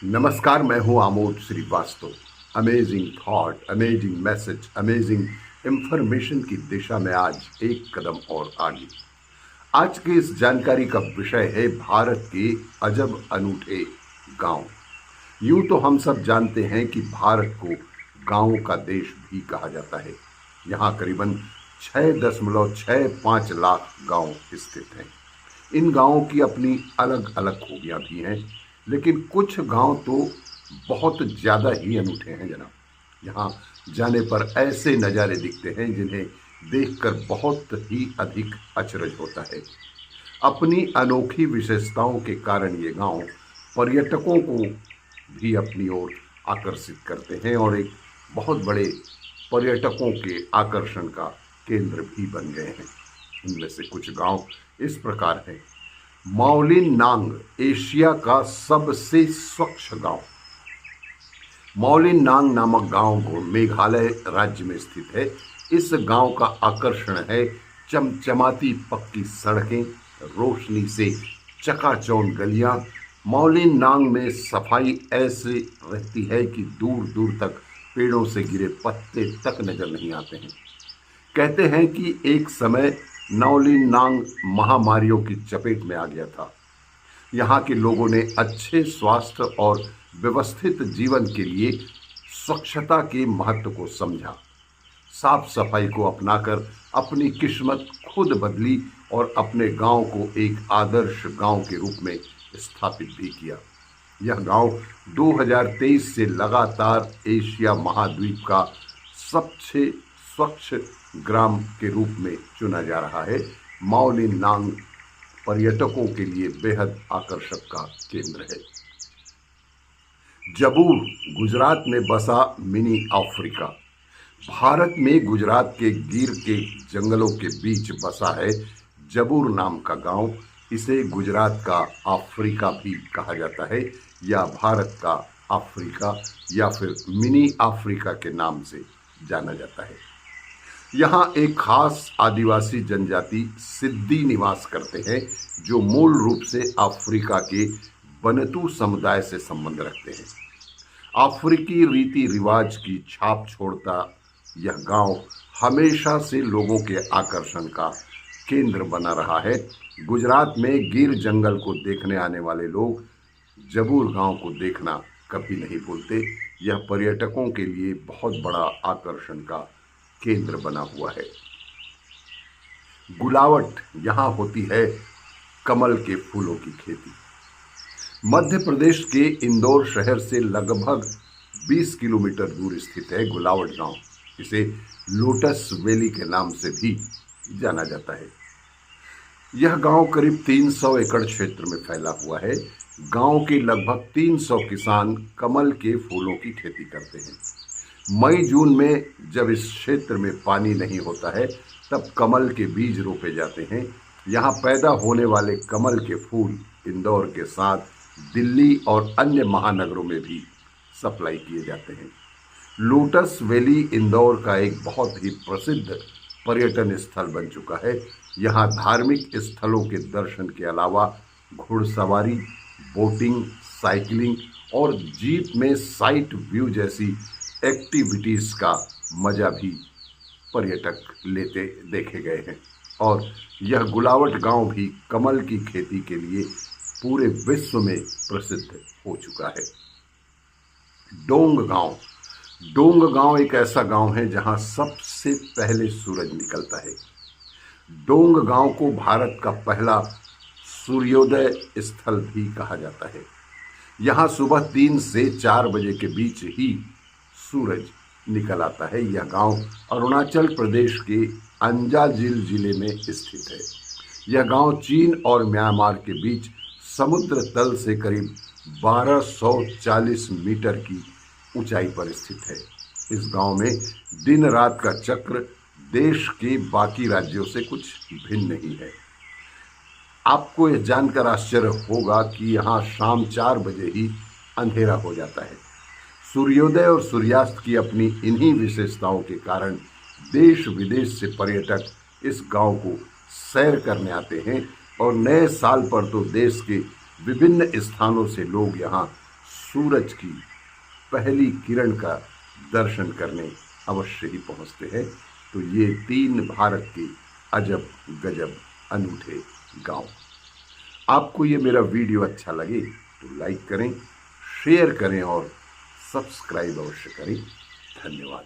नमस्कार, मैं हूं Amod Shrivastava. Amazing thought, amazing message, amazing information की दिशा में आज एक कदम और आगे। आज की इस जानकारी का विषय है भारत के अजब अनूठे गांव। यूं तो हम सब जानते हैं कि भारत को गांवों का देश भी कहा जाता है। यहाँ करीबन 6.65 लाख गांव स्थित हैं। इन गांवों की अपनी अलग अलग खूबियां भी हैं, लेकिन कुछ गांव तो बहुत ज़्यादा ही अनूठे हैं जनाब। यहाँ जाने पर ऐसे नज़ारे दिखते हैं जिन्हें देखकर बहुत ही अधिक अचरज होता है। अपनी अनोखी विशेषताओं के कारण ये गांव पर्यटकों को भी अपनी ओर आकर्षित करते हैं और एक बहुत बड़े पर्यटकों के आकर्षण का केंद्र भी बन गए हैं। इनमें से कुछ गांव इस प्रकार हैं। मौलिन नांग एशिया का सबसे स्वच्छ गांव। मौलिन नांग नामक गांव मेघालय राज्य में स्थित है। इस गांव का आकर्षण है चमचमाती पक्की सड़कें, रोशनी से चकाचौंध गलियां। मौलिन नांग में सफाई ऐसे रहती है कि दूर दूर तक पेड़ों से गिरे पत्ते तक नजर नहीं आते हैं। कहते हैं कि एक समय नौलिन नांग महामारियों की चपेट में आ गया था। यहाँ के लोगों ने अच्छे स्वास्थ्य और व्यवस्थित जीवन के लिए स्वच्छता के महत्व को समझा, साफ सफाई को अपनाकर अपनी किस्मत खुद बदली और अपने गांव को एक आदर्श गांव के रूप में स्थापित भी किया। यह गांव 2023 से लगातार एशिया महाद्वीप का सबसे स्वच्छ ग्राम के रूप में चुना जा रहा है। मौलिन नांग पर्यटकों के लिए बेहद आकर्षक का केंद्र है। जबूर गुजरात में बसा मिनी अफ्रीका। भारत में गुजरात के गिर के जंगलों के बीच बसा है जबूर नाम का गांव। इसे गुजरात का अफ्रीका भी कहा जाता है, या भारत का अफ्रीका, या फिर मिनी अफ्रीका के नाम से जाना जाता है। यहाँ एक खास आदिवासी जनजाति सिद्दी निवास करते हैं, जो मूल रूप से अफ्रीका के बनतू समुदाय से संबंध रखते हैं। अफ्रीकी रीति रिवाज की छाप छोड़ता यह गांव हमेशा से लोगों के आकर्षण का केंद्र बना रहा है। गुजरात में गिर जंगल को देखने आने वाले लोग जबूर गांव को देखना कभी नहीं भूलते। यह पर्यटकों के लिए बहुत बड़ा आकर्षण का केंद्र बना हुआ है। गुलावट यहाँ होती है कमल के फूलों की खेती। मध्य प्रदेश के इंदौर शहर से लगभग 20 किलोमीटर दूर स्थित है गुलावट गांव। इसे लोटस वैली के नाम से भी जाना जाता है। यह गांव करीब 300 एकड़ क्षेत्र में फैला हुआ है। गांव के लगभग 300 किसान कमल के फूलों की खेती करते हैं। मई जून में जब इस क्षेत्र में पानी नहीं होता है, तब कमल के बीज रोपे जाते हैं। यहाँ पैदा होने वाले कमल के फूल इंदौर के साथ दिल्ली और अन्य महानगरों में भी सप्लाई किए जाते हैं। लोटस वैली इंदौर का एक बहुत ही प्रसिद्ध पर्यटन स्थल बन चुका है। यहाँ धार्मिक स्थलों के दर्शन के अलावा घुड़सवारी, बोटिंग, साइकिलिंग और जीप में साइट व्यू जैसी एक्टिविटीज का मजा भी पर्यटक लेते देखे गए हैं। और यह गुलावट गांव भी कमल की खेती के लिए पूरे विश्व में प्रसिद्ध हो चुका है। डोंग गांव। डोंग गांव एक ऐसा गांव है जहां सबसे पहले सूरज निकलता है। डोंग गांव को भारत का पहला सूर्योदय स्थल भी कहा जाता है। यहाँ सुबह 3 से 4 बजे के बीच ही सूरज निकल आता है। यह गांव अरुणाचल प्रदेश के अंजाजिल जिले में स्थित है। यह गांव चीन और म्यांमार के बीच समुद्र तल से करीब 1240 मीटर की ऊंचाई पर स्थित है। इस गांव में दिन रात का चक्र देश के बाकी राज्यों से कुछ भिन्न नहीं है। आपको यह जानकर आश्चर्य होगा कि यहाँ शाम 4 बजे ही अंधेरा हो जाता है। सूर्योदय और सूर्यास्त की अपनी इन्हीं विशेषताओं के कारण देश विदेश से पर्यटक इस गांव को सैर करने आते हैं और नए साल पर तो देश के विभिन्न स्थानों से लोग यहाँ सूरज की पहली किरण का दर्शन करने अवश्य ही पहुंचते हैं। तो ये 3 भारत के अजब गजब अनूठे गांव। आपको ये मेरा वीडियो अच्छा लगे तो लाइक करें, शेयर करें और सब्सक्राइब अवश्य करें। धन्यवाद।